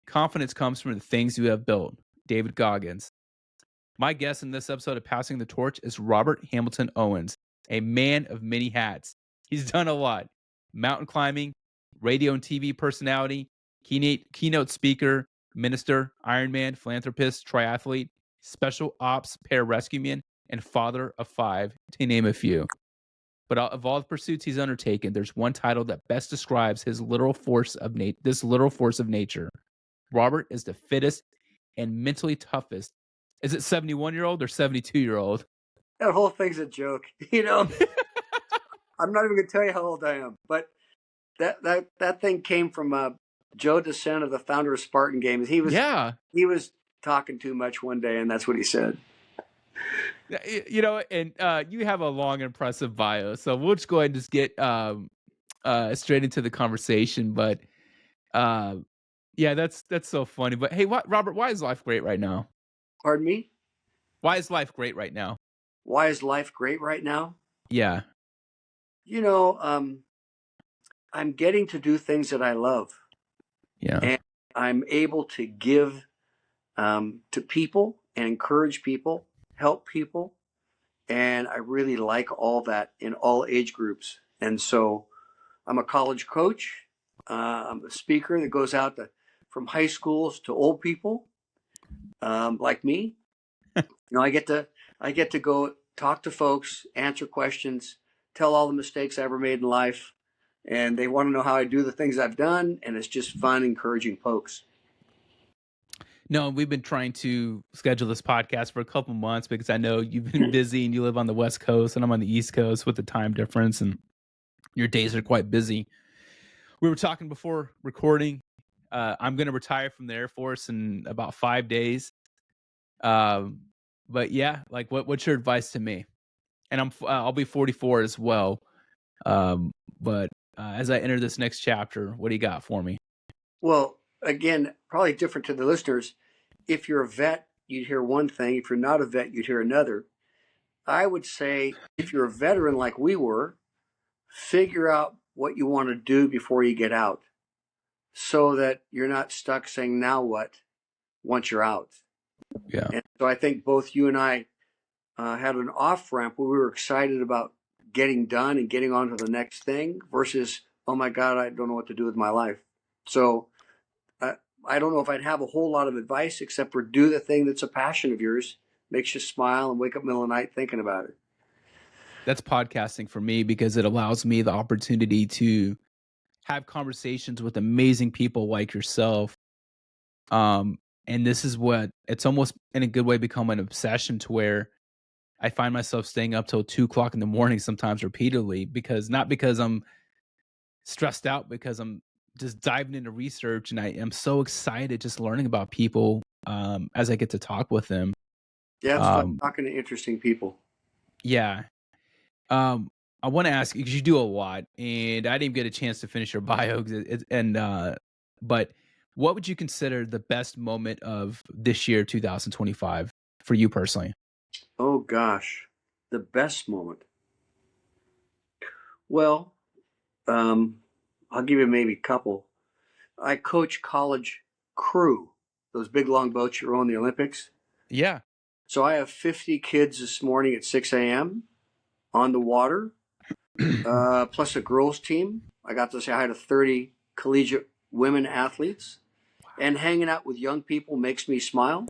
Confidence comes from the things you have built. David Goggins. My guest in this episode of Passing the Torch is Robert Hamilton Owens, a man of many hats. He's done a lot: mountain climbing, radio and TV personality, keynote speaker, minister, Ironman, philanthropist, triathlete, special ops pararescue man, and father of 5, to name a few. But of all the pursuits he's undertaken, there's one title that best describes his literal force of this literal force of nature. Robert is the fittest and mentally toughest. Is it 71-year-old or 72-year-old? That whole thing's a joke. I'm not even going to tell you how old I am, but that thing came from Joe DeSena, the founder of Spartan Games. He was talking too much one day, and that's what he said. And you have a long, impressive bio, so we'll just go ahead and just get straight into the conversation. But yeah, that's so funny. But hey, Robert, why is life great right now? Pardon me? Why is life great right now? Why is life great right now? Yeah. I'm getting to do things that I love. Yeah. And I'm able to give to people and encourage people, help people. And I really like all that in all age groups. And so I'm a college coach. I'm a speaker that goes out from high schools to old people like me. I get to go talk to folks, answer questions, tell all the mistakes I ever made in life. And they want to know how I do the things I've done. And it's just fun, encouraging folks. No, we've been trying to schedule this podcast for a couple months because I know you've been busy and you live on the West Coast and I'm on the East Coast with the time difference and your days are quite busy. We were talking before recording. I'm going to retire from the Air Force in about 5 days. But yeah, like what's your advice to me? And I'll be 44 as well. But as I enter this next chapter, what do you got for me? Well, again, probably different to the listeners. If you're a vet, you'd hear one thing. If you're not a vet, you'd hear another. I would say if you're a veteran like we were, figure out what you want to do before you get out so that you're not stuck saying, now what, once you're out. Yeah. And so I think both you and I had an off ramp where we were excited about getting done and getting on to the next thing versus, oh my God, I don't know what to do with my life. So I don't know if I'd have a whole lot of advice except for do the thing that's a passion of yours, makes you smile and wake up in the middle of the night thinking about it. That's podcasting for me because it allows me the opportunity to have conversations with amazing people like yourself. And this is what it's almost in a good way become an obsession to where I find myself staying up till 2:00 in the morning sometimes repeatedly not because I'm stressed out, because I'm just diving into research and I am so excited just learning about people as I get to talk with them. Yeah, it's fun talking to interesting people. Yeah. I want to ask you because you do a lot, and I didn't get a chance to finish your bio. But what would you consider the best moment of this year, 2025, for you personally? Oh gosh, the best moment. Well, I'll give you maybe a couple. I coach college crew, those big long boats you row in the Olympics. Yeah. So I have 50 kids this morning at 6 a.m. on the water, plus a girls team. I got to say hi to 30 collegiate women athletes. And hanging out with young people makes me smile.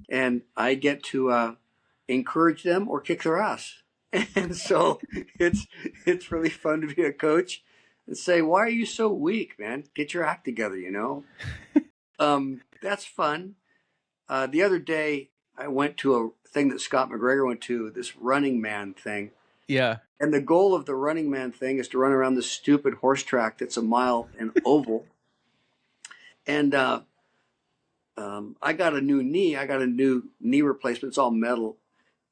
And I get to encourage them or kick their ass. And so it's really fun to be a coach and say, why are you so weak, man? Get your act together, That's fun. The other day, I went to a thing that Scott McGregor went to, this Running Man thing. Yeah. And the goal of the Running Man thing is to run around this stupid horse track that's a mile and oval. And I got a new knee. I got a new knee replacement. It's all metal.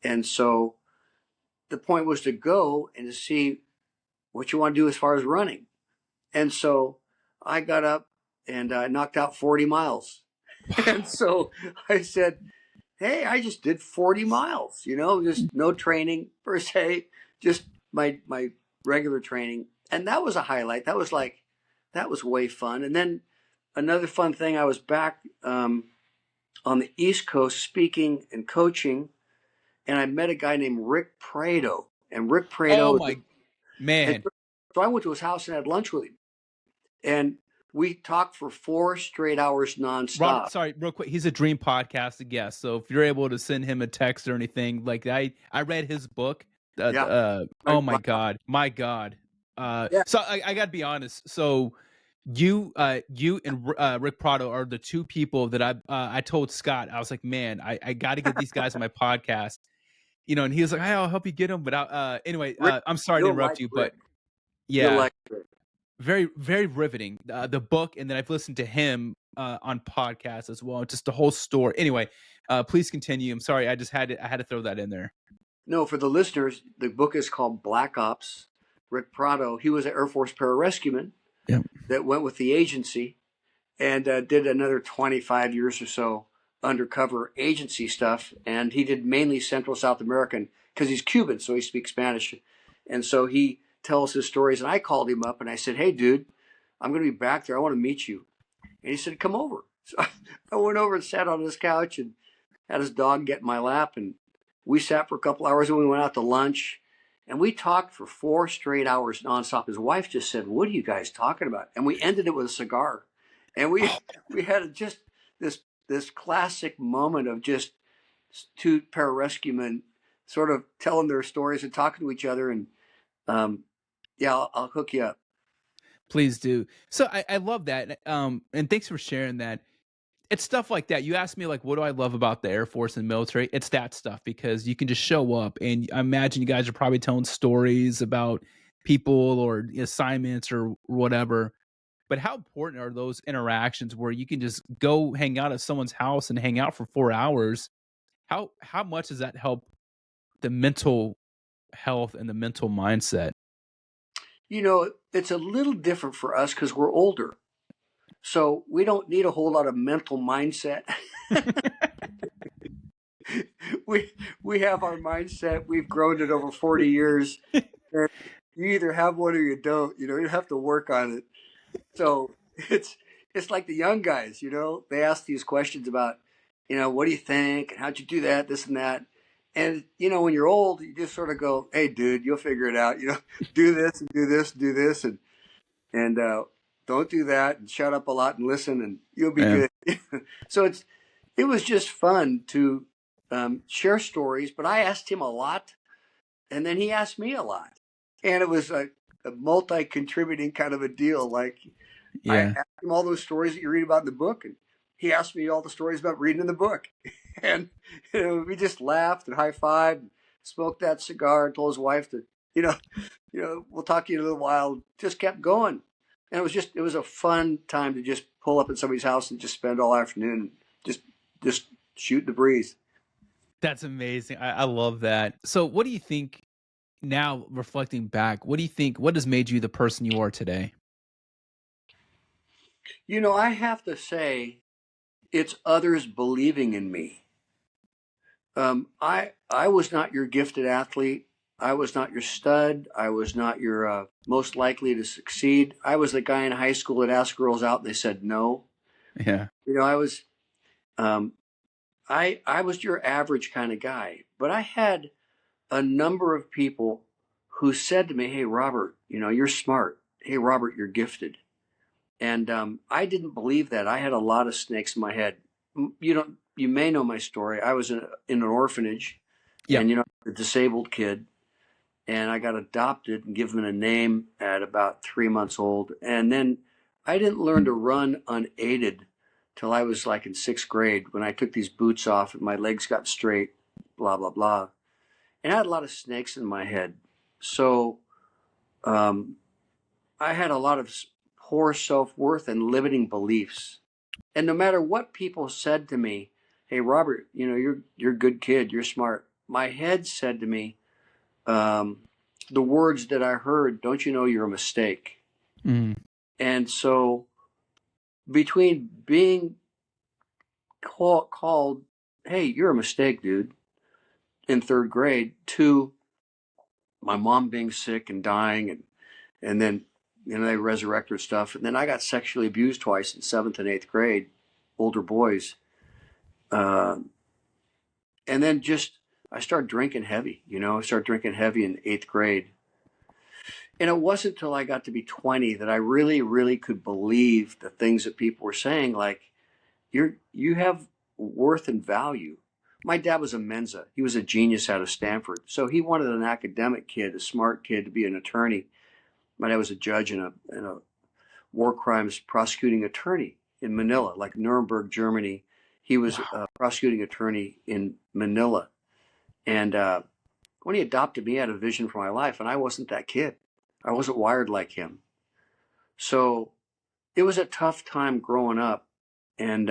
And so the point was to go and to see what you want to do as far as running. And so I got up and knocked out 40 miles. And so I said, hey, I just did 40 miles, just no training per se, just my regular training. And that was a highlight. That was way fun. And then another fun thing, I was back on the East Coast speaking and coaching, and I met a guy named Rick Prado. And Rick Oh Prado, my man. so I went to his house and had lunch with him. And we talked for 4 straight hours Robert, nonstop. sorry, real quick. He's a dream podcast guest. So if you're able to send him a text or anything, like I read his book. Yeah. Oh my Wow. god, my god. Yeah. So I gotta be honest. So you and Rick Prado are the two people that I told Scott. I was like, man, I got to get these guys on my podcast. And he was like, hey, I'll help you get them. But anyway, Rick, I'm sorry to you'll interrupt like you, but Rick. You'll yeah, like Rick. very, very riveting. The book, and then I've listened to him on podcasts as well. Just the whole story. Anyway, please continue. I'm sorry. I had to throw that in there. No, for the listeners, the book is called Black Ops. Rick Prado, he was an Air Force pararescueman Yeah. that went with the agency and did another 25 years or so undercover agency stuff. And he did mainly Central South American because he's Cuban, so he speaks Spanish. And so he tells his stories. And I called him up and I said, hey, dude, I'm going to be back there. I want to meet you. And he said, come over. So I went over and sat on his couch and had his dog get in my lap. And we sat for a couple hours and we went out to lunch. And we talked for 4 straight hours nonstop. His wife just said, what are you guys talking about? And we ended it with a cigar. And we had just this classic moment of just two pararescuemen sort of telling their stories and talking to each other. And yeah, I'll hook you up. Please do. So I love that. And thanks for sharing that. It's stuff like that. You asked me, like, what do I love about the Air Force and military? It's that stuff, because you can just show up, and I imagine you guys are probably telling stories about people or assignments or whatever. But how important are those interactions where you can just go hang out at someone's house and hang out for 4 hours? How much does that help the mental health and the mental mindset? It's a little different for us because we're older. So we don't need a whole lot of mental mindset. we have our mindset. We've grown it over 40 years. And you either have one or you don't. You have to work on it. So it's like the young guys. They ask these questions about, what do you think and how'd you do that, this and that. And when you're old, you just sort of go, hey, dude, you'll figure it out. Do this and do this, do this, and don't do that, and shut up a lot and listen, and you'll be Yeah. good. So it was just fun to share stories, but I asked him a lot, and then he asked me a lot, and it was a multi-contributing kind of a deal. Like I Yeah. asked him all those stories that you read about in the book, and he asked me all the stories about reading in the book, and we just laughed and high-fived, smoked that cigar, and told his wife to, we'll talk to you in a little while. Just kept going. And it was a fun time to just pull up at somebody's house and just spend all afternoon just shoot the breeze. That's amazing. I love that. So what do you think now, reflecting back, what do you think, what has made you the person you are today? I have to say, it's others believing in me. I was not your gifted athlete. I was not your stud. I was not your most likely to succeed. I was the guy in high school that asked girls out and they said no. Yeah. I was um, I was your average kind of guy, but I had a number of people who said to me, "Hey, Robert, you're smart. Hey, Robert, you're gifted." And I didn't believe that. I had a lot of snakes in my head. You may know my story. I was in an orphanage, Yeah. and a disabled kid, and I got adopted and given a name at about 3 months old, and then I didn't learn to run unaided till I was like in sixth grade when I took these boots off and my legs got straight, blah blah blah, and I had a lot of snakes in my head, so um, I had a lot of poor self-worth and limiting beliefs. And no matter what people said to me, "Hey, Robert, you're a good kid, you're smart," my head said to me um, the words that I heard, "Don't you know you're a mistake?" Mm. And so between being called, "Hey, you're a mistake, dude," in third grade, to my mom being sick and dying, and then they resurrected stuff. And then I got sexually abused twice in 7th and 8th grade, older boys. Uh, and then I started drinking heavy, I started drinking heavy in 8th grade. And it wasn't until I got to be 20 that I really, really could believe the things that people were saying, like, you have worth and value. My dad was a Mensa. He was a genius out of Stanford. So he wanted an academic kid, a smart kid, to be an attorney. My dad was a judge and a war crimes prosecuting attorney in Manila, like Nuremberg, Germany. He was Wow. a prosecuting attorney in Manila. And when he adopted me, he had a vision for my life, and I wasn't that kid. I wasn't wired like him. So it was a tough time growing up. And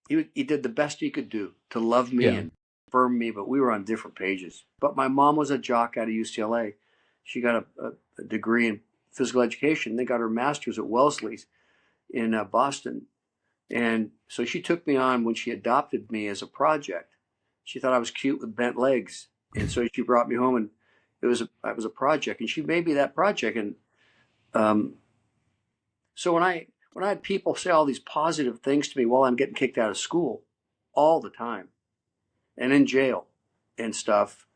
he did the best he could do to love me Yeah. and affirm me, but we were on different pages. But my mom was a jock out of UCLA. She got a degree in physical education. They got her master's at Wellesley's in Boston. And so she took me on when she adopted me as a project. She thought I was cute with bent legs. And so she brought me home, and I was a project, and she made me that project. And um, so when I had people say all these positive things to me while I'm getting kicked out of school all the time and in jail and stuff,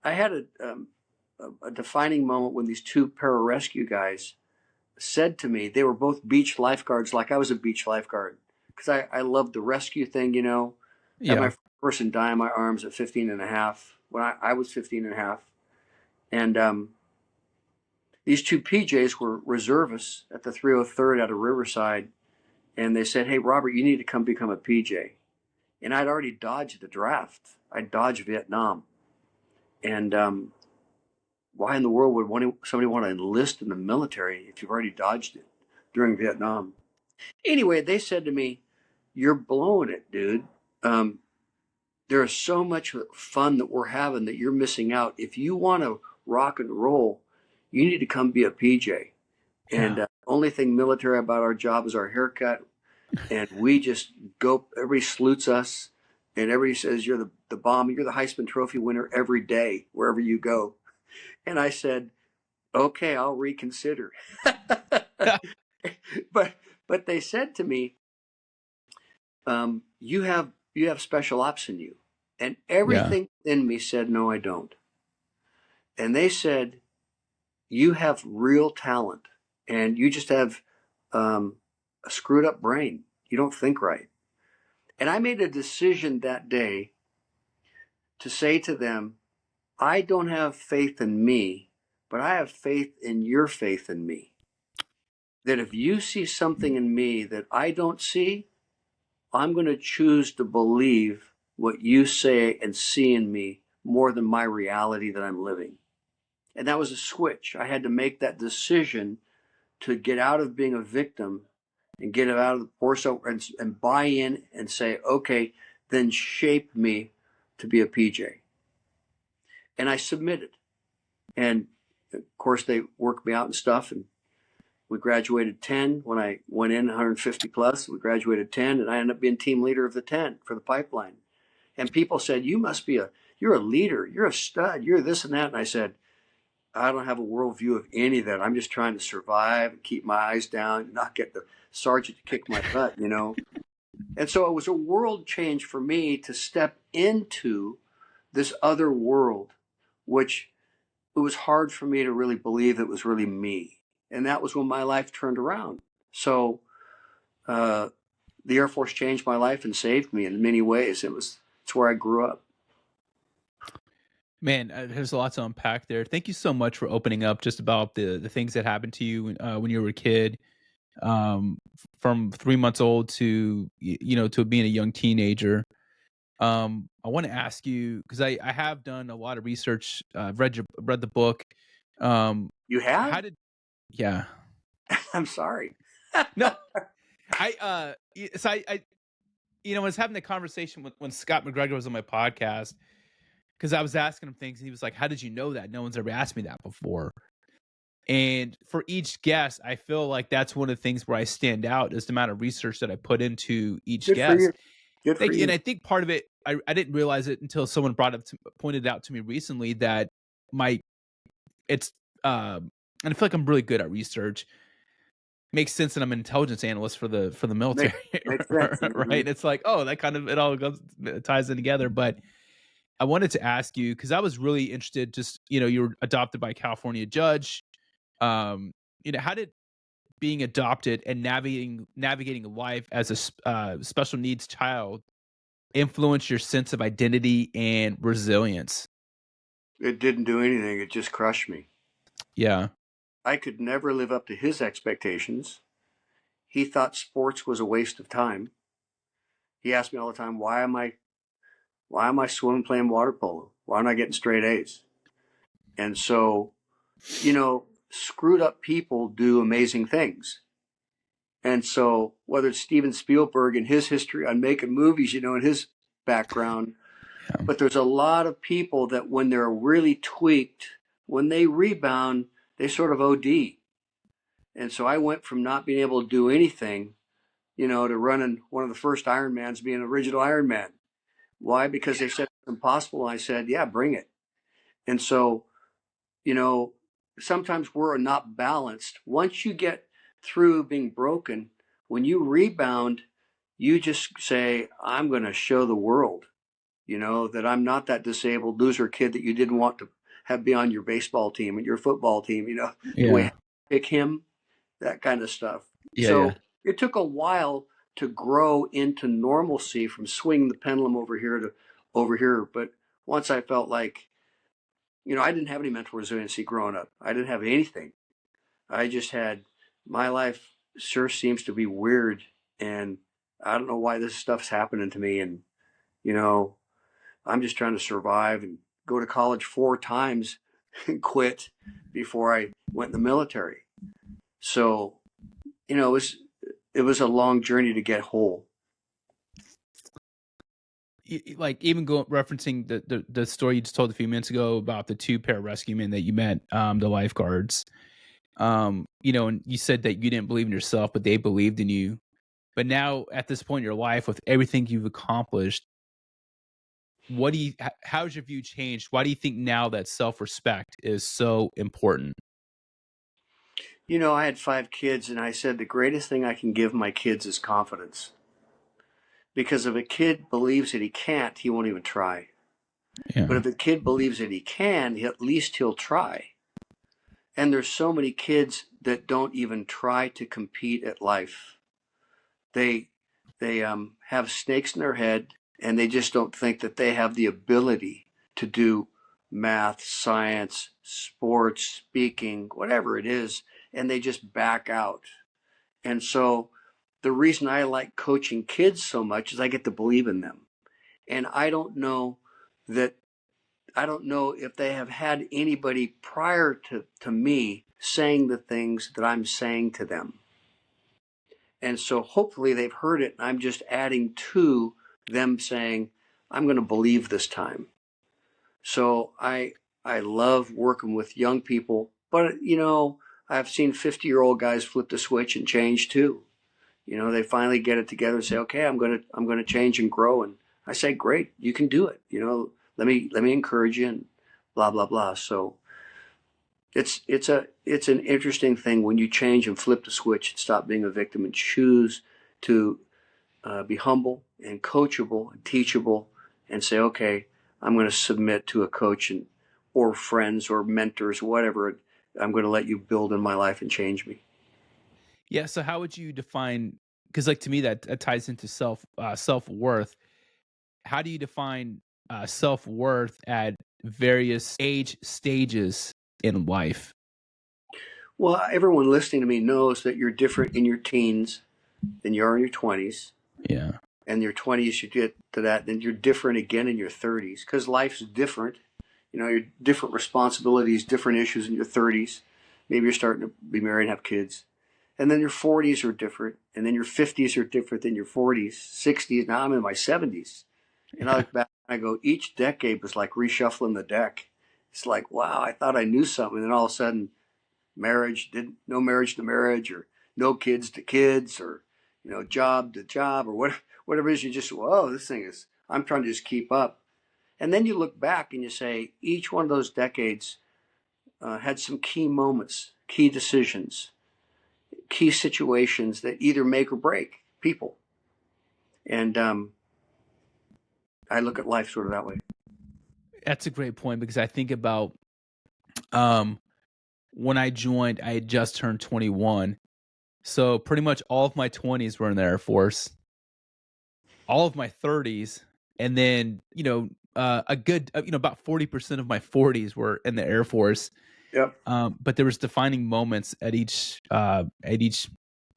I had a defining moment when these two pararescue guys said to me, they were both beach lifeguards, like I was a beach lifeguard, because I loved the rescue thing. I had Yeah. my first person die in my arms at 15 and a half when I was 15 and a half. And these two PJs were reservists at the 303rd out of Riverside. And they said, "Hey, Robert, you need to come become a PJ." And I'd already dodged the draft. I dodged Vietnam. And why in the world would somebody want to enlist in the military if you've already dodged it during Vietnam? Anyway, they said to me, "You're blowing it, dude. Um, there is so much fun that we're having that you're missing out. If you want to rock and roll, you need to come be a PJ." And Yeah. only thing military about our job is our haircut. And we just go, everybody salutes us, and everybody says, "You're the bomb. You're the Heisman Trophy winner every day, wherever you go." And I said, "Okay, I'll reconsider." but but they said to me, you have special ops in you. And Yeah. everything in me said, "No, I don't." And they said, "You have real talent, and you just have a screwed up brain. You don't think right." And I made a decision that day to say to them, "I don't have faith in me, but I have faith in your faith in me. That if you see something in me that I don't see, I'm going to choose to believe what you say and see in me more than my reality that I'm living." And that was a switch. I had to make that decision to get out of being a victim and get out of the force and buy in and say, "Okay, then shape me to be a PJ." And I submitted. And of course, they worked me out and stuff. And we graduated 10 when I went in 150 plus. We graduated 10, and I ended up being team leader of the 10 for the pipeline. And people said, you're a leader, you're a stud, you're this and that." And I said, "I don't have a worldview of any of that. I'm just trying to survive and keep my eyes down, not get the sergeant to kick my butt. And so it was a world change for me to step into this other world, which it was hard for me to really believe it was really me. And that was when my life turned around. So uh, the Air Force changed my life and saved me in many ways. It's where I grew up. Man, there's a lot to unpack there. Thank you so much for opening up just about the things that happened to you when you were a kid, from 3 months old to to being a young teenager. I want to ask you because I have done a lot of research. I've read the book. Um, You have? how did yeah I'm sorry. no so I I was having the conversation with when Scott McGregor was on my podcast because I was asking him things and he was like, "How did you know that? No one's ever asked me that before." And for each guest, I feel like that's one of the things where I stand out is the amount of research that I put into each Good for you. guest. Good for And you. I think part of it, I didn't realize it until someone pointed out to me recently that my it's and I feel like I'm really good at research. Makes sense that I'm an intelligence analyst for the military, Makes sense. Hmm. right? It's like, oh, that kind of it all goes ties in together. But I wanted to ask you because I was really interested. Just you were adopted by a California judge. Um, how did being adopted and navigating life as a special needs child influence your sense of identity and resilience? It didn't do anything. It just crushed me. Yeah, I could never live up to his expectations. He thought sports was a waste of time. He asked me all the time, why am I swimming playing water polo? Why am I getting straight A's? And so, screwed up people do amazing things. And so whether it's Steven Spielberg and his history on making movies, in his background, yeah, but there's a lot of people that when they're really tweaked, when they rebound, they sort of OD. And so I went from not being able to do anything, to running one of the first Ironmans, being an original Ironman. Why? Because they said it's impossible. I said, yeah, bring it. And so, you know, sometimes we're not balanced. Once you get through being broken, when you rebound, you just say, I'm going to show the world, that I'm not that disabled loser kid that you didn't want to have be on your baseball team and your football team, the way yeah, I pick him, that kind of stuff. yeah, yeah. So it took a while to grow into normalcy from swinging the pendulum over here to over here. But once I felt like, I didn't have any mental resiliency growing up. I didn't have anything. I just had my life sure seems to be weird. And I don't know why this stuff's happening to me. And, you know, I'm just trying to survive and go to college 4 times and quit before I went in the military. So, it was a long journey to get whole. Like even go referencing the story you just told a few minutes ago about the two pararescue men that you met, the lifeguards. And you said that you didn't believe in yourself, but they believed in you. But now at this point in your life, with everything you've accomplished, how's your view changed? Why do you think now that self-respect is so important? I had 5 kids, and I said the greatest thing I can give my kids is confidence. Because if a kid believes that he can't, he won't even try. But Yeah. if a kid believes that he can, at least he'll try. And there's so many kids that don't even try to compete at life. They have snakes in their head, and they just don't think that they have the ability to do math, science, sports, speaking, whatever it is, and they just back out. And so the reason I like coaching kids so much is I get to believe in them. And that I don't know if they have had anybody prior to me saying the things that I'm saying to them. And so hopefully they've heard it. And I'm just adding to them saying, I'm going to believe this time. So I love working with young people, but I've seen 50-year-old guys flip the switch and change too. They finally get it together and say, okay, I'm gonna change and grow. And I say, great, you can do it. Let me encourage you and blah blah blah. So it's an interesting thing when you change and flip the switch and stop being a victim and choose to be humble and coachable and teachable and say, okay, I'm going to submit to a coach or friends or mentors, whatever. I'm going to let you build in my life and change me. Yeah. So how would you define? Because like to me that ties into self-worth. How do you define self-worth at various age stages in life? Well, everyone listening to me knows that you're different in your teens than you are in your 20s. Yeah. And your 20s, you get to that, then you're different again in your 30s because life's different. Your different responsibilities, different issues in your 30s. Maybe you're starting to be married and have kids. And then your 40s are different. And then your 50s are different than your 40s, 60s. Now I'm in my 70s. And I Yeah. look back and I go, each decade was like reshuffling the deck. It's like, wow, I thought I knew something. And then all of a sudden, no marriage to marriage, or no kids to kids, or, job to job, or whatever it is. You just, whoa, this thing is, I'm trying to just keep up. And then you look back and you say, each one of those decades had some key moments key decisions, key situations that either make or break people. And I look at life sort of that way. That's a great point because I think about um when I joined, I had just turned 21. So pretty much all of my 20s were in the Air Force, all of my 30s, and then, a good, about 40% of my 40s were in the Air Force. Yep. But there was defining moments at each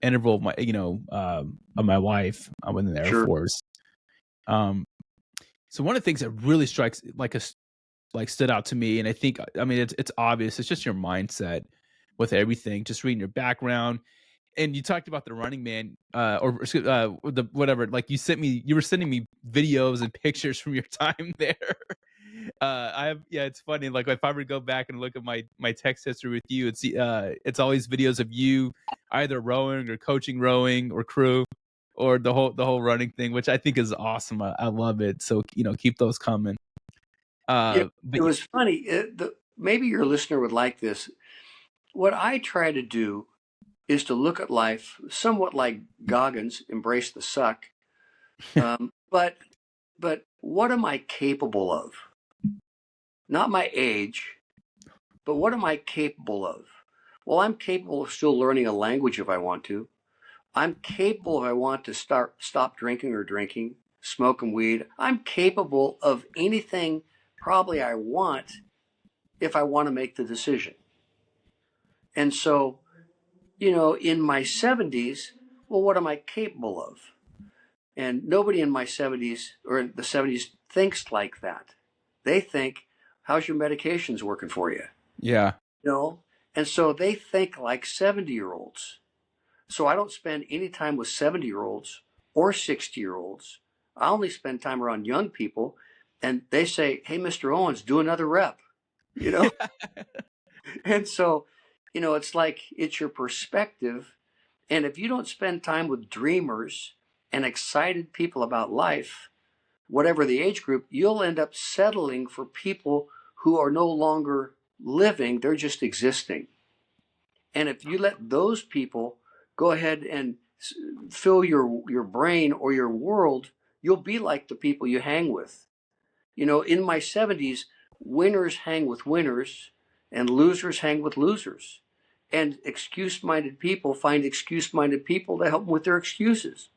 interval of of my life. I was in the Air Sure. Force. Um, so one of the things that really strikes like stood out to me, and I mean, it's obvious. It's just your mindset with everything. Just reading your background, and you talked about the Running Man, the whatever. Like you were sending me videos and pictures from your time there. It's funny. Like if I were to go back and look at my text history with you, it's always videos of you either rowing or coaching rowing or crew or the whole running thing, which I think is awesome. I love it. So keep those coming. It But was funny. Maybe your listener would like this. What I try to do is to look at life somewhat like Goggins, embrace the suck. But what am I capable of? Not my age, but what am I capable of? Well, I'm capable of still learning a language if I want to. I'm capable if I want to stop drinking or drinking, smoking weed. I'm capable of anything probably I want if I want to make the decision. And so, in my 70s, well, what am I capable of? And nobody in my 70s or in the 70s thinks like that. They think, how's your medications working for you? yeah, And so they think like 70-year-olds. So I don't spend any time with 70-year-olds or 60-year-olds. I only spend time around young people. And they say, hey, Mr. Owens, do another rep, you know? And so, it's like it's your perspective. And if you don't spend time with dreamers and excited people about life, whatever the age group, you'll end up settling for people who are no longer living, they're just existing. And if you let those people go ahead and fill your brain or your world, you'll be like the people you hang with. In my 70s, winners hang with winners and losers hang with losers. And excuse minded people find excuse minded people to help them with their excuses.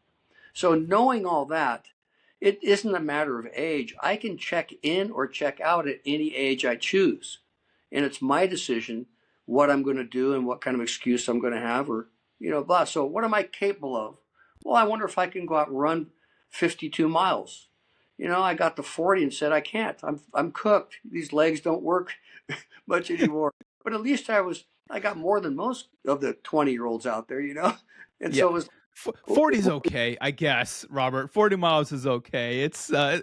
So, knowing all that, it isn't a matter of age. I can check in or check out at any age I choose. And it's my decision what I'm going to do and what kind of excuse I'm going to have or, blah. So, what am I capable of? Well, I wonder if I can go out and run 52 miles. I got to 40 and said, I can't. I'm cooked. These legs don't work much anymore. But at least I got more than most of the 20-year-olds out there. And yeah. so it was, 40 is okay, I guess, Robert. 40 miles is okay. It's a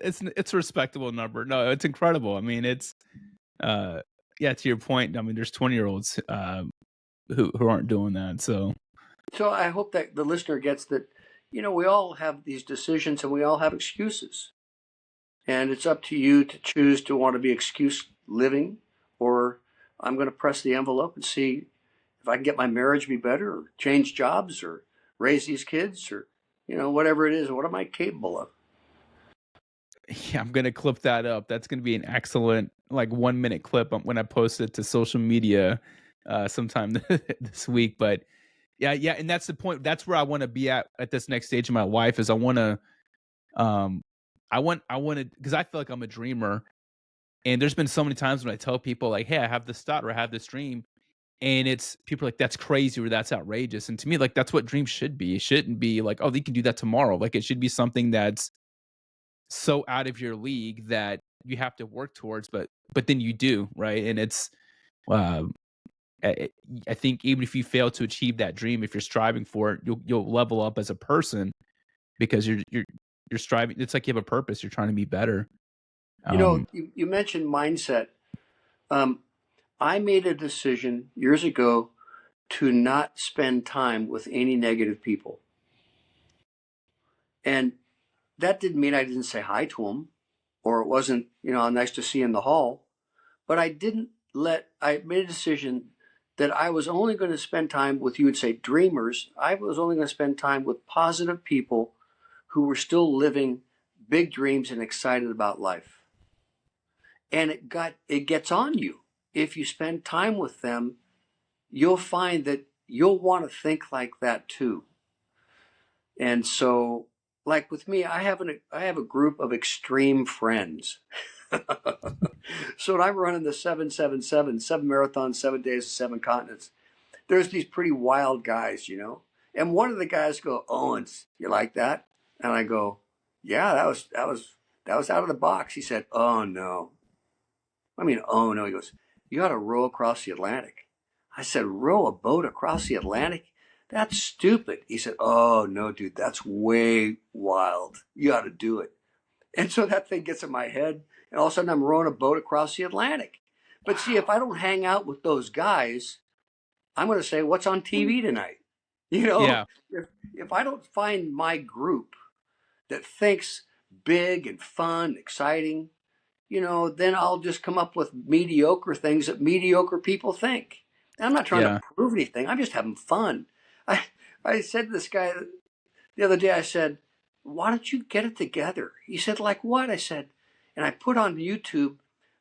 respectable number. No, it's incredible. I mean, it's yeah, to your point. I mean, there's 20-year-olds who aren't doing that. So so I hope that the listener gets that, we all have these decisions and we all have excuses. And it's up to you to choose to want to be excuse living, or I'm going to press the envelope and see if I can get my marriage be better, or change jobs, or raise these kids, or whatever it is. What am I capable of? yeah, I'm gonna clip that up. That's gonna be an excellent like 1 minute clip when I post it to social media sometime this week. But yeah, and that's the point. That's where I want to be at this next stage of my life. Is um I want to because I feel like I'm a dreamer, and there's been so many times when I tell people like, "Hey, I have this thought or I have this dream," and it's people are like, "That's crazy" or "That's outrageous." And to me, like that's what dreams should be. It shouldn't be like, "Oh, they can do that tomorrow." Like it should be something that's so out of your league that you have to work towards, but then you do, right? And it's um I I think even if you fail to achieve that dream, if you're striving for it, you'll level up as a person because you're striving. It's like you have a purpose. You're trying to be better. Um, You mentioned mindset. Um, I made a decision years ago to not spend time with any negative people. And that didn't mean I didn't say hi to them or it wasn't, nice to see you in the hall. But I made a decision that I was only going to spend time with, you would say, dreamers. I was only going to spend time with positive people who were still living big dreams and excited about life. And it gets on you. If you spend time with them, you'll find that you'll want to think like that too. And so, like with me, I have a group of extreme friends. So when I'm running the 777, 7 marathons, 7 days, 7 continents, there's these pretty wild guys, you know. And one of the guys go, "Owens, you like that?" And I go, "Yeah, that was out of the box." He said, "Oh no." I mean, "Oh no." He goes, "You ought to row across the Atlantic." I said, "Row a boat across the Atlantic? That's stupid." He said, "Oh no, dude, that's way wild. You ought to do it." And so that thing gets in my head, and all of a sudden I'm rowing a boat across the Atlantic. But see, if I don't hang out with those guys, I'm going to say, "What's on TV tonight?" You know, Yeah. if I don't find my group that thinks big and fun, exciting, then I'll just come up with mediocre things that mediocre people think. And I'm not trying to Yeah. prove anything. I'm just having fun. I, I said to this guy the other day, I said, "Why don't you get it together?" He said, "Like what?" I said, and I put on YouTube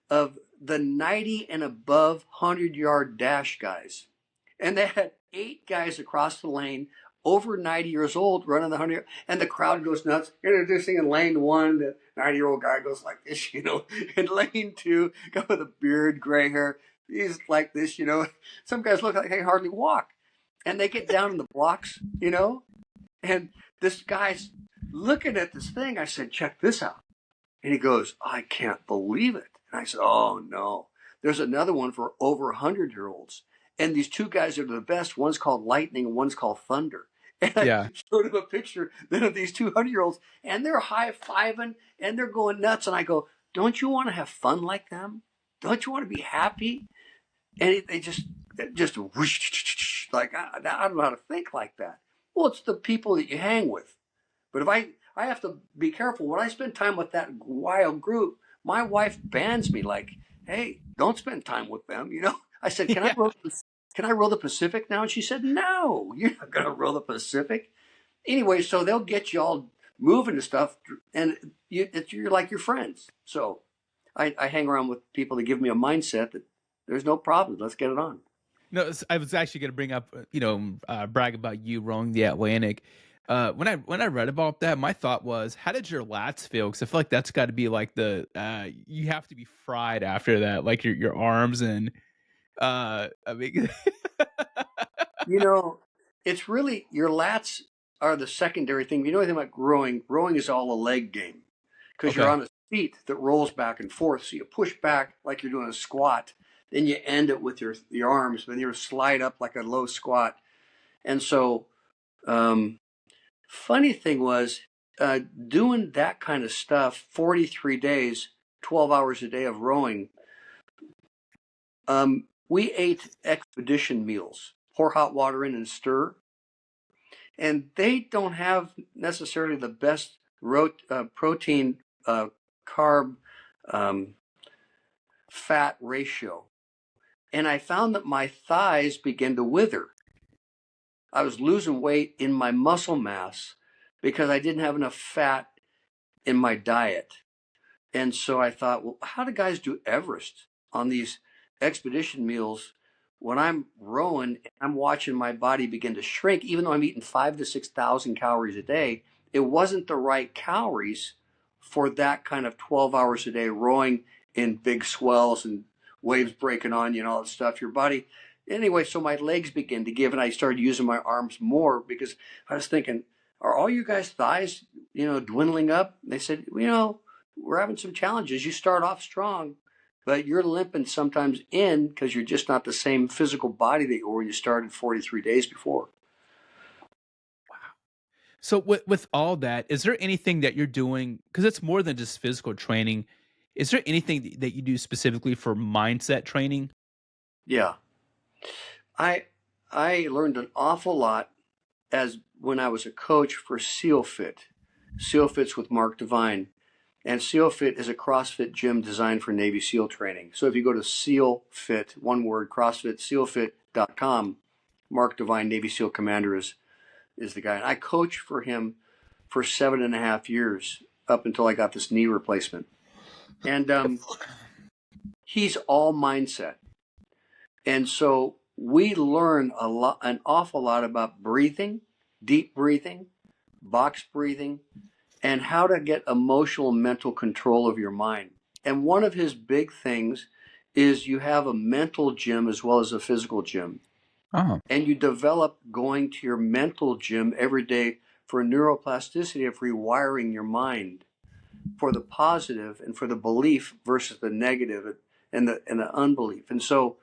of the 90 and above 100-yard dash guys. And they had 8 guys across the lane, over 90 years old, running the 100, and the crowd goes nuts. Introducing in lane 1, the 90-year-old guy goes like this, In lane 2, guy with a beard, gray hair, he's like this. Some guys look like they hardly walk. And they get down in the blocks, and this guy's looking at this thing. I said, "Check this out." And he goes, "I can't believe it." And I said, "Oh, no. There's another one for over 100-year-olds. And these 2 guys are the best. One's called Lightning and one's called Thunder." And I Yeah. showed him a picture then of these 200-year-olds, and they're high-fiving, and they're going nuts. And I go, "Don't you want to have fun like them? Don't you want to be happy?" And they just whoosh, like, I don't know how to think like that. Well, it's the people that you hang with. But if I have to be careful when I spend time with that wild group. My wife bans me, like, "Hey, don't spend time with them." I said, Yeah. Can I row the Pacific now?" And she said, "No, you're not going to row the Pacific." Anyway, so they'll get you all moving and stuff, and you're like your friends. So I hang around with people that give me a mindset that there's no problem. Let's get it on. No, I was actually going to bring up, brag about you rowing the Atlantic. When I read about that, my thought was, how did your lats feel? Because I feel like that's got to be like you have to be fried after that, like your arms and I mean, You know, it's really your lats are the secondary thing. You know anything about rowing? Rowing is all a leg game because you're okay, on a seat that rolls back and forth. So you push back like you're doing a squat, then you end it with your arms, then you slide up like a low squat. And so, um, funny thing was doing that kind of stuff, 43 days, 12 hours a day of rowing. We ate expedition meals, pour hot water in and stir. And they don't have necessarily the best protein, carb, um, fat ratio. And I found that my thighs began to wither. I was losing weight in my muscle mass because I didn't have enough fat in my diet. And so I thought, well, how do guys do Everest on these expedition meals when I'm rowing and I'm watching my body begin to shrink, even though I'm eating 5 to 6,000 calories a day? It wasn't the right calories for that kind of 12 hours a day rowing in big swells and waves breaking on you and all that stuff. Your body, anyway, so my legs began to give and I started using my arms more because I was thinking, are all you guys' thighs, dwindling up? And they said, we're having some challenges. You start off strong, but you're limping sometimes in because you're just not the same physical body that you were when you started 43 days before. so with all that, is there anything that you're doing? Because it's more than just physical training. Is there anything that you do specifically for mindset training? Yeah. I I learned an awful lot as when I was a coach for SEAL Fit. SEAL Fit's with Mark Devine. And SEAL Fit is a CrossFit gym designed for Navy SEAL training. So if you go to SEAL Fit, one word, CrossFit, SEALFit.com, mentorship.com. Mark Devine, Navy SEAL commander, is the guy. And I coached for him for 7.5 years up until I got this knee replacement. And he's all mindset. And so we learn an awful lot about breathing, deep breathing, box breathing, and how to get emotional and mental control of your mind. And one of his big things is you have a mental gym as well as a physical gym. Oh. And you develop going to your mental gym every day for neuroplasticity of rewiring your mind for the positive and for the belief versus the negative and the unbelief. And so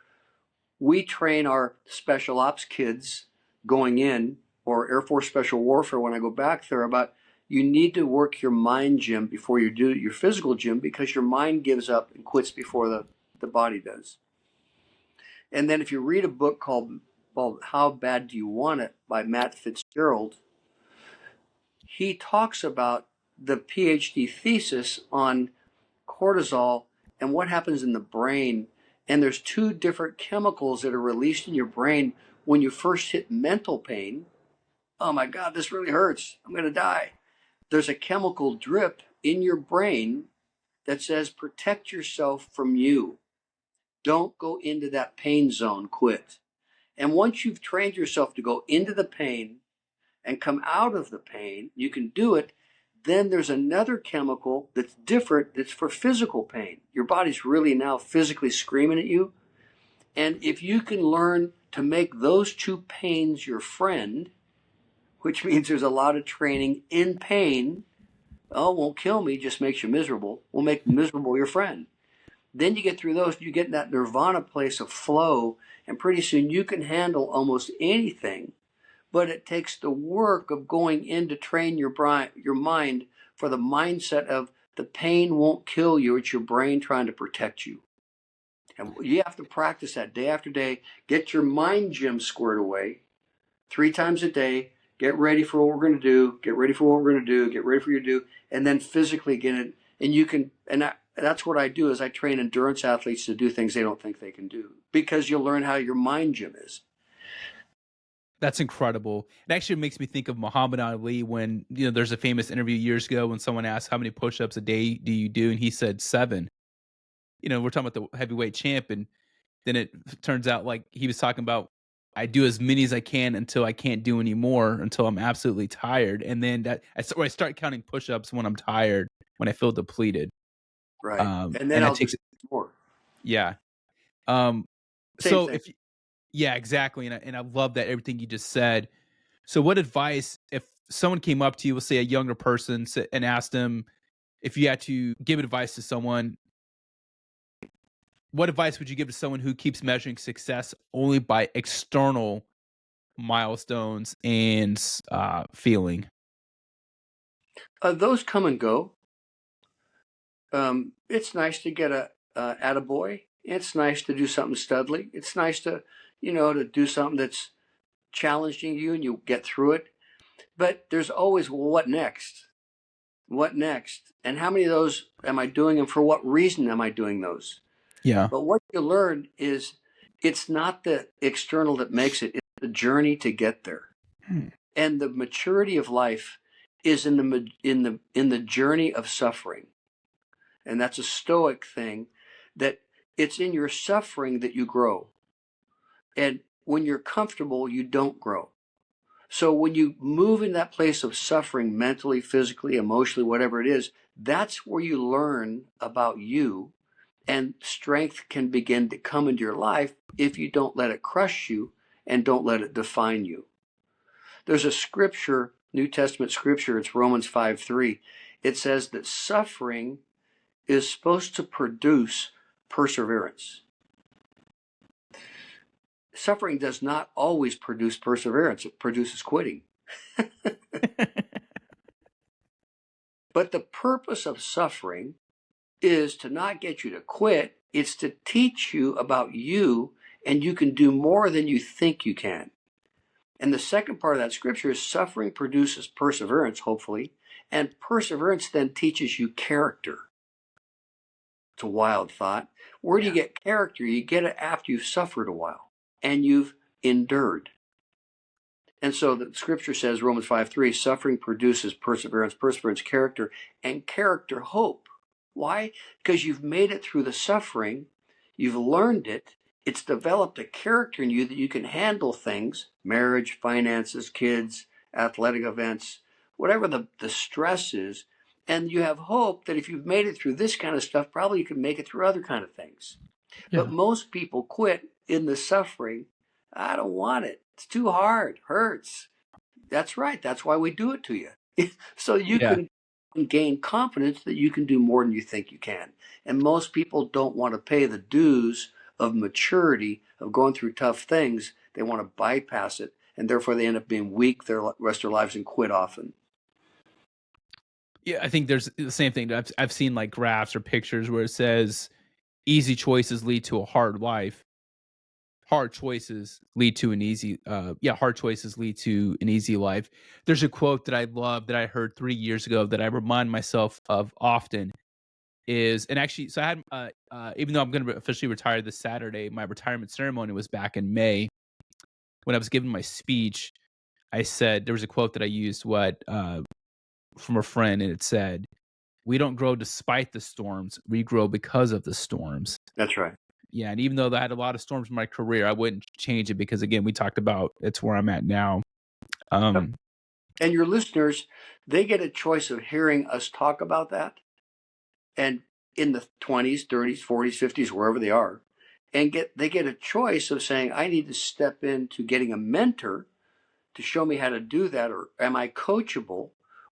we train our special ops kids going in, or Air Force Special Warfare when I go back there, about you need to work your mind gym before you do your physical gym, because your mind gives up and quits before the body does. And then if you read a book called How Bad Do You Want It by Matt Fitzgerald, he talks about the PhD thesis on cortisol and what happens in the brain. And there's two different chemicals that are released in your brain when you first hit mental pain. Oh my God, this really hurts. I'm going to die. There's a chemical drip in your brain that says protect yourself from you. Don't go into that pain zone, quit. And once you've trained yourself to go into the pain and come out of the pain, you can do it. Then there's another chemical that's different, that's for physical pain. Your body's really now physically screaming at you. And if you can learn to make those two pains your friend, which means there's a lot of training in pain. Oh, won't kill me, just makes you miserable. Will make miserable your friend. Then you get through those, you get in that nirvana place of flow, and pretty soon you can handle almost anything. But it takes the work of going in to train your mind for the mindset of the pain won't kill you. It's your brain trying to protect you. And you have to practice that day after day. Get your mind gym squared away 3 times a day. Get ready for what we're going to do. Get ready for what we're going to do. Get ready for you to do. And then physically get it. And you can, that's what I do, is I train endurance athletes to do things they don't think they can do, because you'll learn how your mind gym is. That's incredible. It actually makes me think of Muhammad Ali when, there's a famous interview years ago when someone asked, how many push-ups a day do you do? And he said 7. We're talking about the heavyweight champ. And then it turns out like he was talking about, I do as many as I can until I can't do anymore, until I'm absolutely tired. And then I start counting push-ups when I'm tired, when I feel depleted. Right. And then and I'll that do takes, more. yeah. Same So thing. yeah, exactly. And I love that, everything you just said. So what advice, if someone came up to you, let's say a younger person, and asked them, if you had to give advice to someone, what advice would you give to someone who keeps measuring success only by external milestones and feeling? Those come and go. It's nice to get a attaboy. It's nice to do something studly. It's nice to, to do something that's challenging you and you get through it. But there's always, well, what next? What next? And how many of those am I doing, and for what reason am I doing those? Yeah. But what you learn is it's not the external that makes it, it's the journey to get there. And the maturity of life is in the journey of suffering. And that's a Stoic thing, that it's in your suffering that you grow. And when you're comfortable, you don't grow. So when you move in that place of suffering, mentally, physically, emotionally, whatever it is, that's where you learn about you, and strength can begin to come into your life if you don't let it crush you and don't let it define you. There's a scripture, New Testament scripture, it's Romans 5:3. It says that suffering is supposed to produce perseverance. Suffering does not always produce perseverance. It produces quitting. But the purpose of suffering is to not get you to quit. It's to teach you about you, and you can do more than you think you can. And the second part of that scripture is suffering produces perseverance, hopefully, and perseverance then teaches you character. It's a wild thought. Where do you get character? You get it after you've suffered a while and you've endured. And so the scripture says, Romans 5:3, suffering produces perseverance, perseverance, character, and character, hope. Why? Because you've made it through the suffering, you've learned it, it's developed a character in you that you can handle things, marriage, finances, kids, athletic events, whatever the stress is, and you have hope that if you've made it through this kind of stuff, probably you can make it through other kind of things. But Yeah. most people quit in the suffering. I don't want it. It's too hard, hurts. That's right. That's why we do it to you. So you Yeah. can gain confidence that you can do more than you think you can. And most people don't want to pay the dues of maturity, of going through tough things. They want to bypass it. And therefore they end up being weak the rest of their lives and quit often. Yeah, I think there's the same thing. I've seen like graphs or pictures where it says easy choices lead to a hard life. Hard choices lead to an easy hard choices lead to an easy life. There's a quote that I love that I heard 3 years ago that I remind myself of often is, and actually, so I had even though I'm going to officially retire this Saturday, my retirement ceremony was back in May. When I was giving my speech, I said there was a quote that I used from a friend, and it said, "We don't grow despite the storms; we grow because of the storms." That's right. Yeah, and even though I had a lot of storms in my career, I wouldn't change it because, again, we talked about it's where I'm at now. Yep. Um, And your listeners, they get a choice of hearing us talk about that. And in the 20s, 30s, 40s, 50s, wherever they are, and they get a choice of saying, I need to step into getting a mentor to show me how to do that, or am I coachable,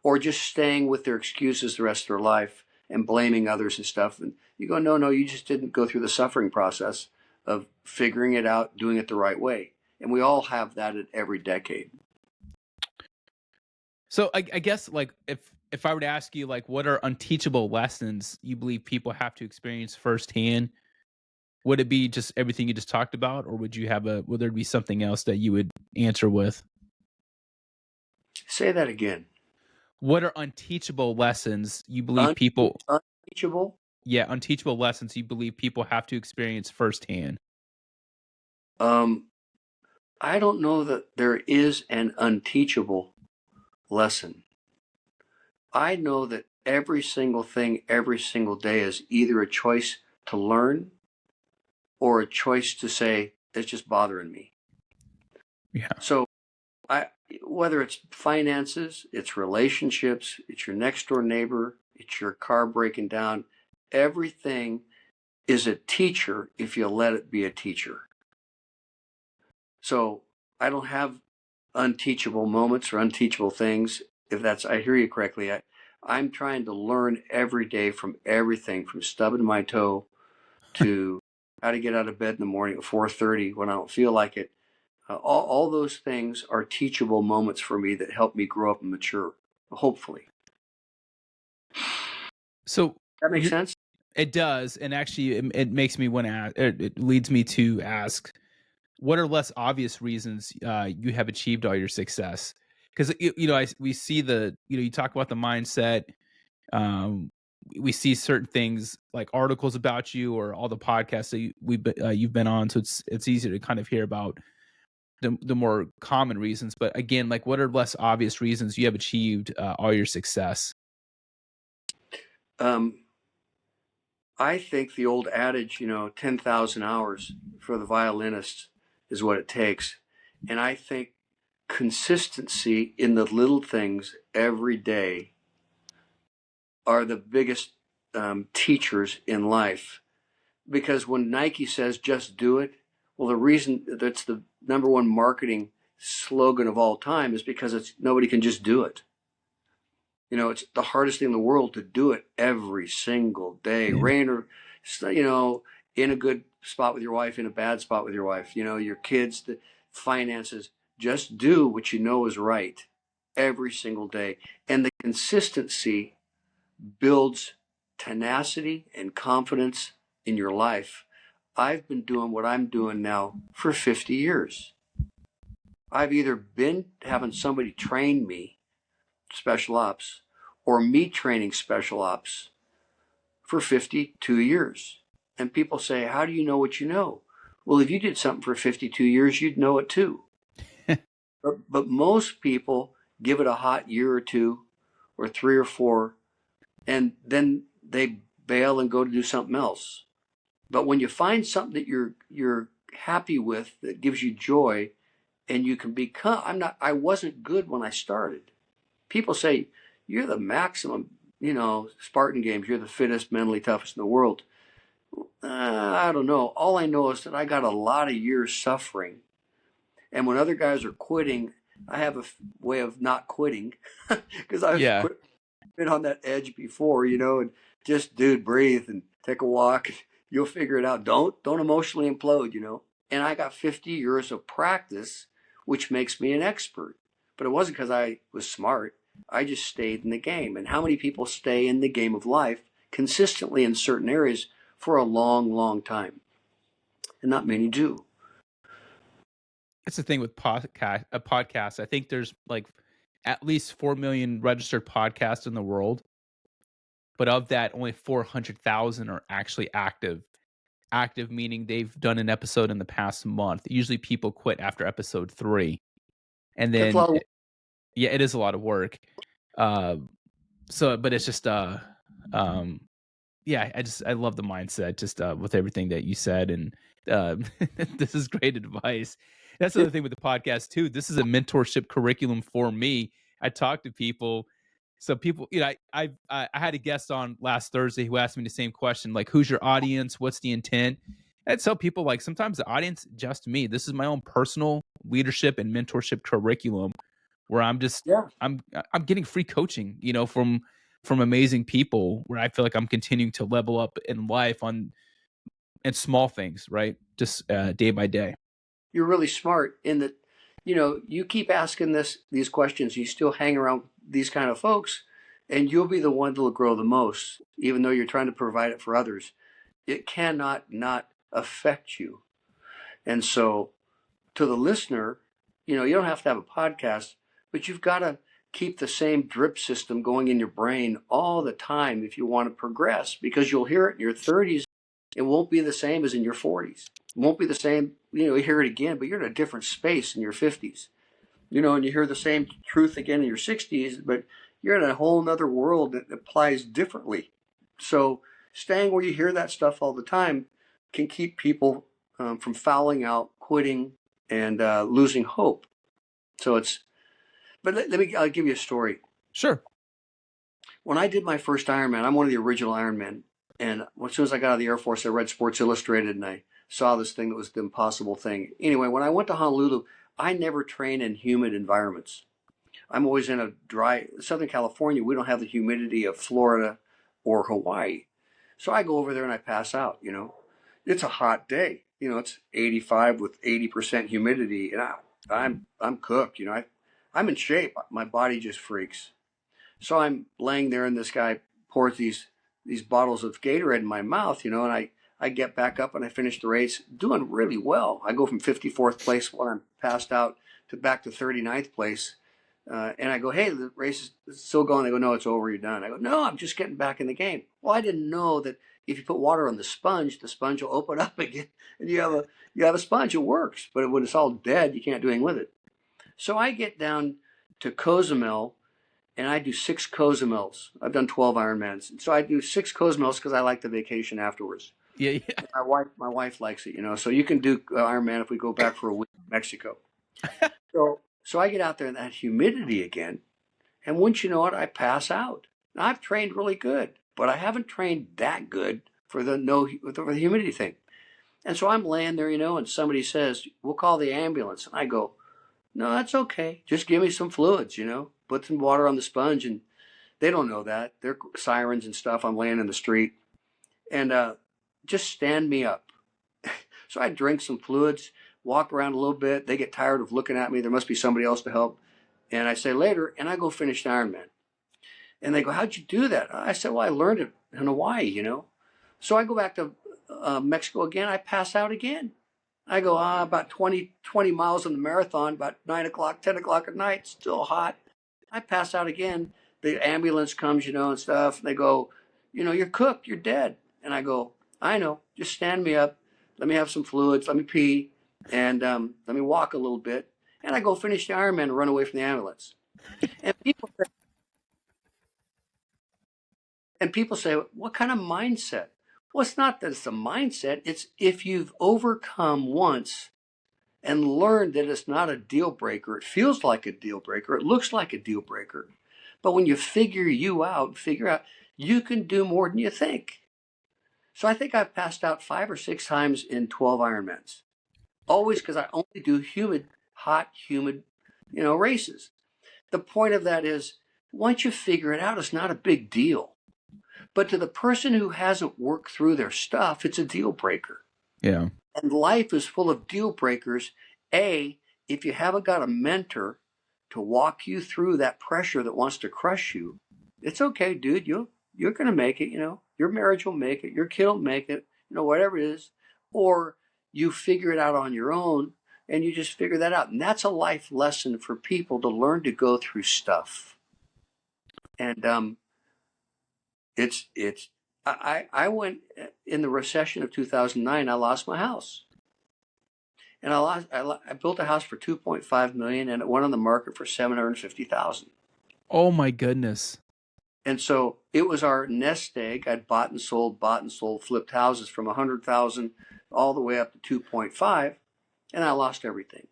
or just staying with their excuses the rest of their life and blaming others and stuff. And you go, no, you just didn't go through the suffering process of figuring it out, doing it the right way. And we all have that at every decade. so I guess like if I were to ask you like what are unteachable lessons you believe people have to experience firsthand, would it be just everything you just talked about, or would there be something else that you would answer with? Say that again. What are unteachable lessons you believe Un- people Unteachable. yeah, unteachable lessons you believe people have to experience firsthand? Um, I don't know that there is an unteachable lesson. I know that every single thing, every single day is either a choice to learn or a choice to say, it's just bothering me. Yeah. So whether it's finances, it's relationships, it's your next door neighbor, it's your car breaking down, everything is a teacher if you let it be a teacher. So I don't have unteachable moments or unteachable things. If that's, I hear you correctly. I'm trying to learn every day from everything from stubbing my toe to how to get out of bed in the morning at 4:30 when I don't feel like it. All those things are teachable moments for me that help me grow up and mature, hopefully. So That makes you're sense? it does, and actually it makes me want to ask, it leads me to ask, what are less obvious reasons you have achieved all your success? Because we see you talk about the mindset. Um, we see certain things like articles about you or all the podcasts that you've been on, so it's easy to kind of hear about the more common reasons. But again, like what are less obvious reasons you have achieved all your success? Um, I think the old adage, 10,000 hours for the violinist is what it takes. And I think consistency in the little things every day are the biggest teachers in life. Because when Nike says just do it, well, the reason that's the number one marketing slogan of all time is because it's nobody can just do it. It's the hardest thing in the world to do it every single day, Yeah. rain or, in a good spot with your wife, in a bad spot with your wife, your kids, the finances. Just do what you know is right every single day. And the consistency builds tenacity and confidence in your life. I've been doing what I'm doing now for 50 years. I've either been having somebody train me, special ops, or me training special ops for 52 years. And people say, how do you know what you know? Well, if you did something for 52 years, you'd know it too. But most people give it a hot year or two or three or four, and then they bail and go to do something else. But when you find something that you're happy with, that gives you joy, and you can become, I wasn't good when I started. People say, you're the maximum, Spartan games, you're the fittest, mentally toughest in the world. I don't know. All I know is that I got a lot of years suffering. And when other guys are quitting, I have a way of not quitting because I've Yeah. been on that edge before, and just, dude, breathe and take a walk. You'll figure it out. Don't emotionally implode. And I got 50 years of practice, which makes me an expert. But it wasn't because I was smart. I just stayed in the game. And how many people stay in the game of life consistently in certain areas for a long, long time? And not many do. It's the thing with podcasts. I think there's like at least 4 million registered podcasts in the world, but of that, only 400,000 are actually active. Active meaning they've done an episode in the past month. Usually people quit after episode 3. And That's a then, lot of yeah, it is a lot of work. Uh, but it's just, um, yeah, I love the mindset just with everything that you said. And this is great advice. That's the other thing with the podcast too. This is a mentorship curriculum for me. I talk to people. So people, I had a guest on last Thursday who asked me the same question, like, who's your audience? What's the intent? And so people, like, sometimes the audience, just me. This is my own personal leadership and mentorship curriculum where yeah. I'm getting free coaching, from amazing people where I feel like I'm continuing to level up in life and small things, right? Just day by day. You're really smart in that, you keep asking these questions, you still hang around these kind of folks, and you'll be the one that'll grow the most, even though you're trying to provide it for others. It cannot not affect you. And so to the listener, you don't have to have a podcast, but you've got to keep the same drip system going in your brain all the time if you want to progress, because you'll hear it in your 30s. It won't be the same as in your 40s. It won't be the same, you hear it again, but you're in a different space in your 50s, and you hear the same truth again in your 60s, but you're in a whole nother world that applies differently. So staying where you hear that stuff all the time can keep people from fouling out, quitting, and losing hope. So but let me, I'll give you a story. Sure. When I did my first Ironman, I'm one of the original Ironmen. And as soon as I got out of the Air Force, I read Sports Illustrated and I saw this thing that was the impossible thing. Anyway, when I went to Honolulu, I never train in humid environments. I'm always in a dry, Southern California, we don't have the humidity of Florida or Hawaii. So I go over there and I pass out. It's a hot day. It's 85 with 80% humidity. And I'm cooked. I'm in shape. My body just freaks. So I'm laying there, and this guy pours these bottles of Gatorade in my mouth, and I get back up and I finish the race, doing really well. I go from 54th place when I'm passed out to back to 39th place. And I go, hey, the race is still going. They go, no, it's over. You're done. I go, no, I'm just getting back in the game. Well, I didn't know that if you put water on the sponge will open up again, and you have a sponge. It works, but when it's all dead, you can't do anything with it. So I get down to Cozumel, and I do 6 Cozumels. I've done 12 Ironmans. So I do 6 Cozumels because I like the vacation afterwards. Yeah, yeah. My wife likes it. So you can do Ironman if we go back for a week in Mexico. So I get out there in that humidity again, and wouldn't you know it, I pass out. Now, I've trained really good, but I haven't trained that good for the humidity thing. And so I'm laying there, and somebody says, we'll call the ambulance. And I go, no, that's okay. Just give me some fluids, put some water on the sponge. And they don't know that. They're sirens and stuff. I'm laying in the street. And just stand me up. So I drink some fluids, walk around a little bit. They get tired of looking at me. There must be somebody else to help. And I say later, and I go finish the Ironman. And they go, how'd you do that? I said, well, I learned it in Hawaii. So I go back to Mexico again. I pass out again. I go about 20 miles on the marathon, about 9 o'clock, 10 o'clock at night, still hot. I pass out again. The ambulance comes, and stuff. They go, you're cooked, you're dead. And I go, I know, just stand me up. let me have some fluids, let me pee, and let me walk a little bit. And I go finish the Ironman and run away from the ambulance. And people say, what kind of mindset? Well, it's not that it's a mindset. It's if you've overcome once and learned that it's not a deal breaker. It feels like a deal breaker. It looks like a deal breaker. But when you figure out, you can do more than you think. So I think I've passed out 5 or 6 times in 12 Ironmans. Always because I only do hot, humid, races. The point of that is once you figure it out, it's not a big deal. But to the person who hasn't worked through their stuff, it's a deal breaker. Yeah. And life is full of deal breakers. If you haven't got a mentor to walk you through that pressure that wants to crush you, it's okay, dude. You're going to make it, your marriage will make it, your kid will make it, whatever it is. Or you figure it out on your own and you just figure that out. And that's a life lesson for people to learn to go through stuff. And I went in the recession of 2009. I lost my house, and I built a house for 2.5 million, and it went on the market for 750,000. Oh my goodness. And so it was our nest egg. I'd bought and sold, flipped houses from 100,000 all the way up to 2.5, and I lost everything.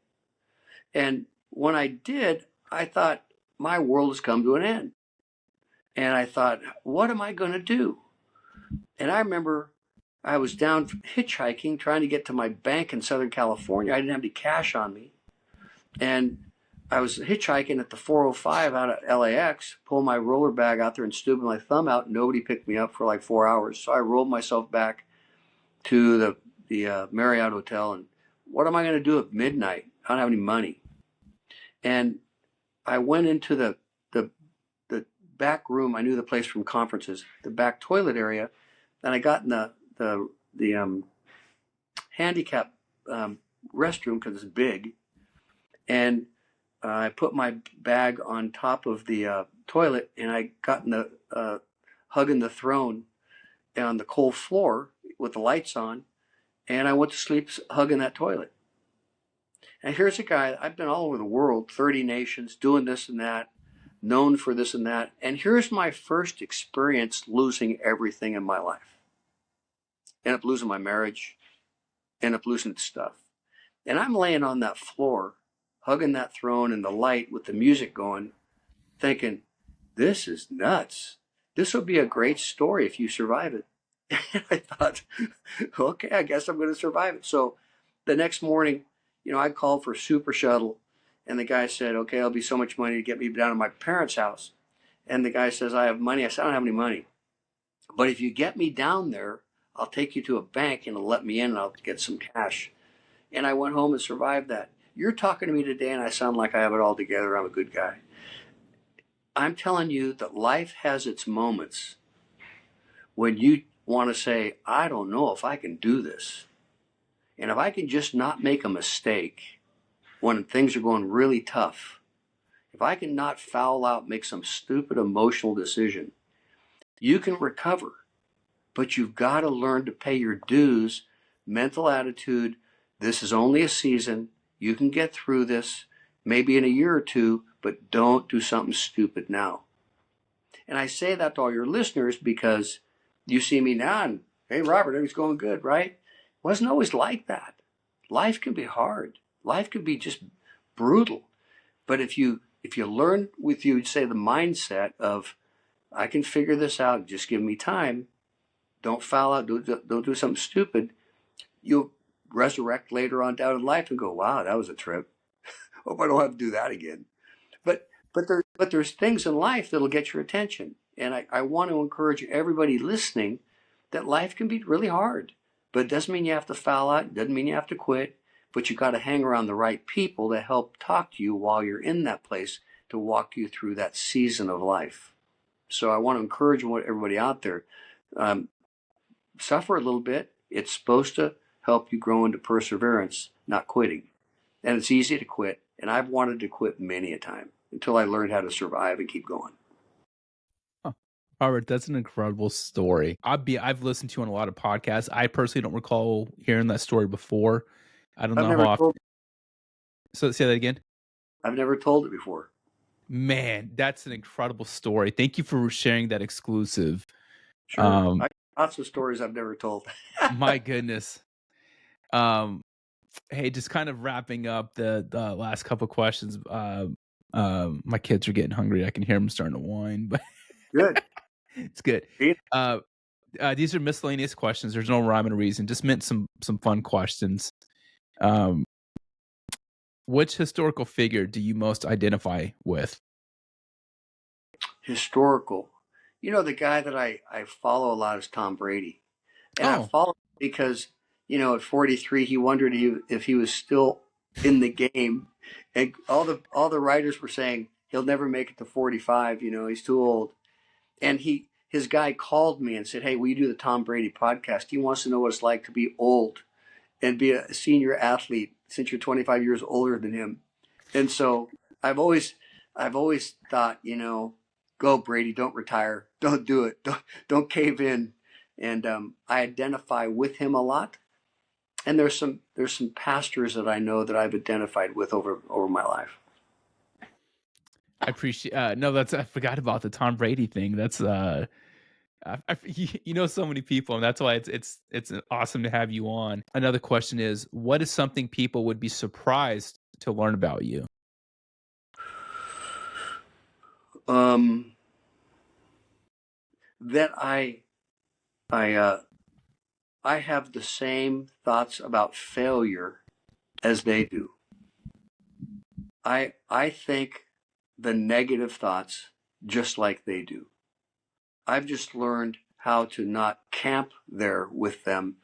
And when I did, I thought my world has come to an end. And I thought, what am I going to do? And I remember I was down hitchhiking, trying to get to my bank in Southern California. I didn't have any cash on me. And I was hitchhiking at the 405 out of LAX, pulled my roller bag out there and stood with my thumb out. Nobody picked me up for like 4 hours. So I rolled myself back to the Marriott Hotel. And what am I going to do at midnight? I don't have any money. And I went into the back room. I knew the place from conferences, the back toilet area. And I got in the handicap restroom because it's big. And I put my bag on top of the toilet, and I got in the hugging the throne on the cold floor with the lights on, and I went to sleep hugging that toilet. And here's a guy, I've been all over the world, 30 nations, doing this and that, known for this and that. And here's my first experience losing everything in my life. End up losing my marriage, end up losing stuff. And I'm laying on that floor, hugging that throne in the light with the music going, thinking, this is nuts. This will be a great story if you survive it. And I thought, okay, I guess I'm going to survive it. So the next morning, I called for a super shuttle, and the guy said, okay, it'll be so much money to get me down to my parents' house. And the guy says, I have money. I said, I don't have any money. But if you get me down there, I'll take you to a bank and it'll let me in and I'll get some cash. And I went home and survived that. You're talking to me today and I sound like I have it all together. I'm a good guy. I'm telling you that life has its moments when you want to say, I don't know if I can do this. And if I can just not make a mistake when things are going really tough, if I can not foul out, make some stupid emotional decision, you can recover. But you've got to learn to pay your dues, mental attitude. This is only a season. You can get through this, maybe in a year or two, but don't do something stupid now. And I say that to all your listeners because you see me now and, hey, Robert, everything's going good, right? It wasn't always like that. Life can be hard. Life can be just brutal. But if you learn with you, say the mindset of, I can figure this out, just give me time, don't foul out, don't do something stupid, you'll resurrect later on down in life and go, wow, that was a trip. Hope I don't have to do that again. But there's things in life that'll get your attention. And I want to encourage everybody listening that life can be really hard. But it doesn't mean you have to foul out. It doesn't mean you have to quit. But you got to hang around the right people to help talk to you while you're in that place to walk you through that season of life. So I want to encourage everybody out there, suffer a little bit. It's supposed to help you grow into perseverance, not quitting. And it's easy to quit. And I've wanted to quit many a time until I learned how to survive and keep going. Huh. Robert, that's an incredible story. I've listened to you on a lot of podcasts. I personally don't recall hearing that story before. I don't I've know how never often. told So say that again. I've never told it before. Man, that's an incredible story. Thank you for sharing that exclusive. Sure. Um, I lots of stories I've never told. my goodness. Um, hey, just kind of wrapping up the last couple questions. My kids are getting hungry. I can hear them starting to whine, but Good. it's good. Uh, these are miscellaneous questions. There's no rhyme or reason. Just meant some fun questions. Um, which historical figure do you most identify with? Historical. You know, the guy that I follow a lot is Tom Brady. And I Oh, follow him because, at 43, he wondered if he was still in the game. And all the writers were saying he'll never make it to 45, he's too old. And his guy called me and said, "Hey, will you do the Tom Brady podcast? He wants to know what it's like to be old and be a senior athlete since you're 25 years older than him." And so I've always I've always thought, go Brady, don't retire, don't do it, don't cave in. And I identify with him a lot. And there's some pastors that I know that I've identified with over my life. I appreciate. No, that's I forgot about the Tom Brady thing. That's you know so many people, and that's why it's awesome to have you on. Another question is, what is something people would be surprised to learn about you? Um, that I I have the same thoughts about failure as they do. I think the negative thoughts just like they do. I've just learned how to not camp there with them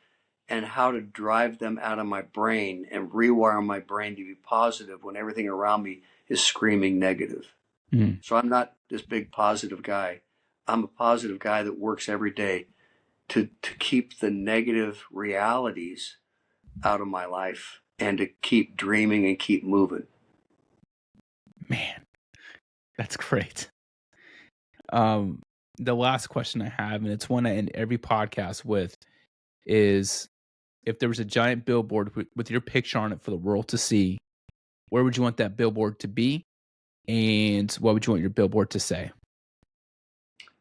and how to drive them out of my brain and rewire my brain to be positive when everything around me is screaming negative. Mm, So I'm not this big positive guy. I'm a positive guy that works every day to keep the negative realities out of my life and to keep dreaming and keep moving. man, that's great. Um, the last question I have, and it's one I end every podcast with, is if there was a giant billboard with your picture on it for the world to see, where would you want that billboard to be, and what would you want your billboard to say?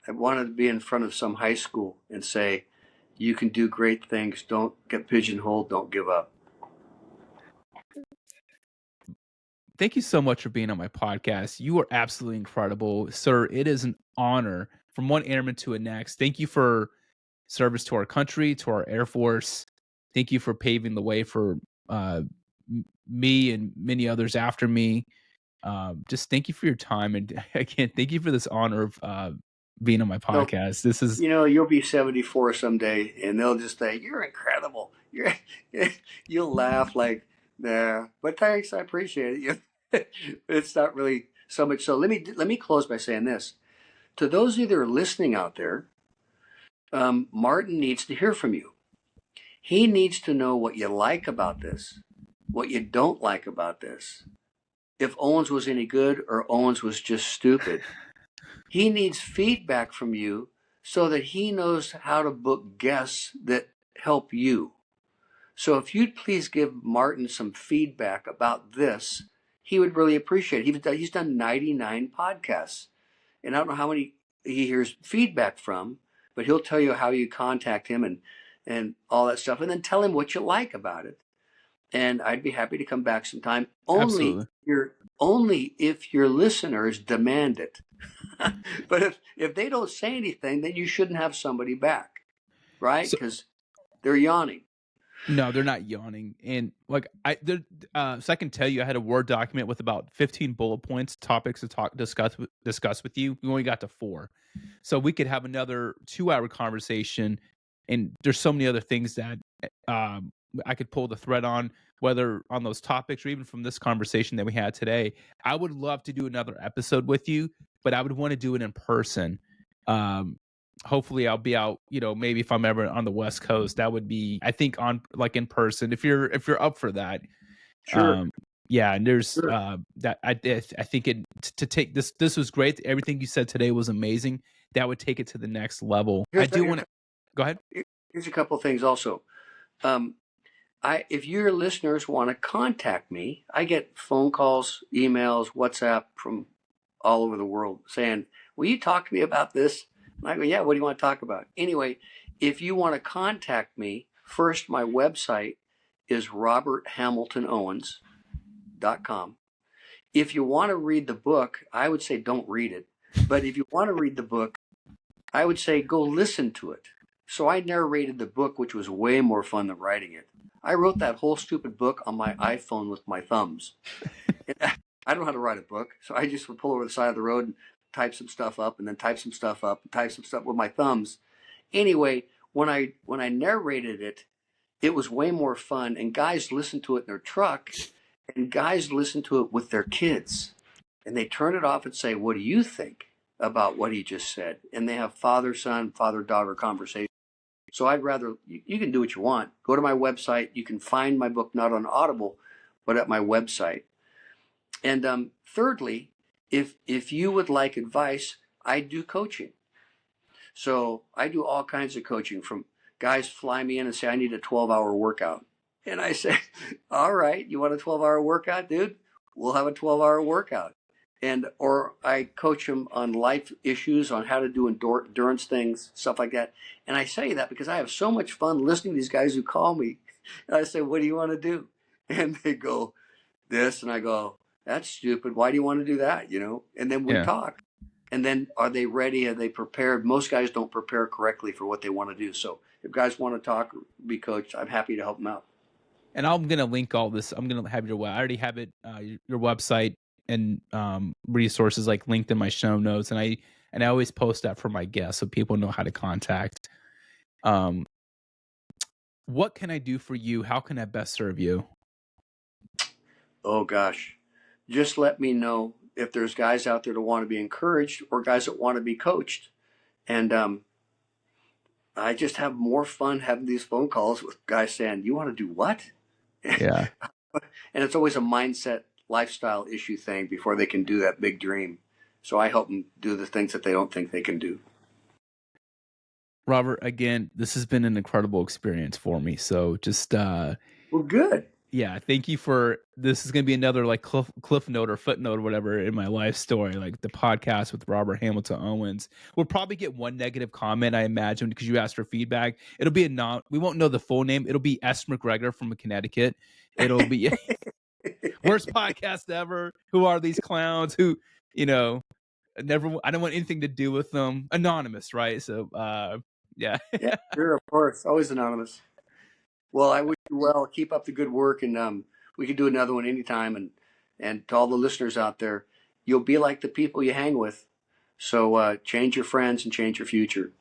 I wanted to be in front of some high school and say, you can do great things. Don't get pigeonholed. Don't give up. Thank you so much for being on my podcast. You are absolutely incredible, sir. It is an honor from one airman to a next. Thank you for service to our country, to our Air Force. Thank you for paving the way for me and many others after me. Just thank you for your time, and again, thank you for this honor of being on my So, podcast. This is you'll be 74 someday and they'll just say, you're incredible. You'll laugh like, nah, but thanks. I appreciate it. It's not really so much. So let me close by saying this to those of you that are listening out there. Martin needs to hear from you. He needs to know what you like about this, what you don't like about this. If Owens was any good or Owens was just stupid. He needs feedback from you so that he knows how to book guests that help you. So if you'd please give Martin some feedback about this, he would really appreciate it. He's done 99 podcasts, and I don't know how many he hears feedback from, but he'll tell you how you contact him and all that stuff, and then tell him what you like about it. And I'd be happy to come back sometime. absolutely. Only if your listeners demand it. But if they don't say anything, then you shouldn't have somebody back, right? So Because they're yawning. no, they're not yawning, and like so I can tell you, I had a Word document with about 15 bullet points, topics to discuss with you. We only got to 4, so we could have another 2-hour conversation. And there's so many other things that I could pull the thread on, whether on those topics or even from this conversation that we had today. I would love to do another episode with you, but I would want to do it in person. Um, Hopefully I'll be out, maybe if I'm ever on the West Coast, that would be, I think, on like in person, if you're up for that. Sure, Um, yeah, and there's sure. that I think to take this was great. Everything you said today was amazing. that would take it to the next level. I Here's, do want to go ahead. here's a couple of things also. Um, if your listeners want to contact me, I get phone calls, emails, WhatsApp from all over the world saying, "Will you talk to me about this?" And I go, "Yeah, what do you want to talk about?" Anyway, if you want to contact me, first, my website is roberthamiltonowens.com. If you want to read the book, I would say don't read it. But if you want to read the book, I would say go listen to it. So I narrated the book, which was way more fun than writing it. I wrote that whole stupid book on my iPhone with my thumbs. I don't know how to write a book, so I just would pull over the side of the road and type some stuff up, and then type some stuff up, and type some stuff with my thumbs. Anyway, when I narrated it, it was way more fun, and guys listened to it in their truck, and guys listen to it with their kids, and they turn it off and say, "What do you think about what he just said?" And they have father-son, father-daughter conversation. So I'd rather, you can do what you want. Go to my website. You can find my book not on Audible, but at my website. And thirdly, if you would like advice, I do coaching. So I do all kinds of coaching. From guys fly me in and say, "I need a 12-hour workout." And I say, "All right, you want a 12-hour workout, dude? We'll have a 12-hour workout." Or I coach them on life issues, on how to do endurance things, stuff like that. And I say that because I have so much fun listening to these guys who call me. And I say, "What do you want to do?" And they go, "This," and I go, "That's stupid. Why do you want to do that?" And then we Yeah. talk. And then, are they ready? Are they prepared? Most guys don't prepare correctly for what they want to do. So if guys want to talk, be coached, I'm happy to help them out. And I'm gonna link all this. I'm gonna have I already have it, your website and resources like linked in my show notes, and I always post that for my guests so people know how to contact. Um, what can I do for you? How can I best serve you? Oh, gosh. Just let me know if there's guys out there that want to be encouraged or guys that want to be coached. And I just have more fun having these phone calls with guys saying, "You want to do what?" Yeah. And it's always a mindset, lifestyle issue thing before they can do that big dream. So I help them do the things that they don't think they can do. Robert, again, this has been an incredible experience for me. So just Well, good. yeah, thank you for this is gonna be another like cliff note or footnote or whatever in my life story, like the podcast with Robert Hamilton Owens. We'll probably get one negative comment, I imagine, because you asked for feedback. It'll be we won't know the full name. It'll be S. McGregor from Connecticut. It'll be worst podcast ever. Who are these clowns? Who, you know, I don't want anything to do with them. Anonymous, right? So yeah. Yeah, sure, of course. Always anonymous. Well, I wish you well. Keep up the good work, and we can do another one anytime. And to all the listeners out there, you'll be like the people you hang with. So change your friends and change your future.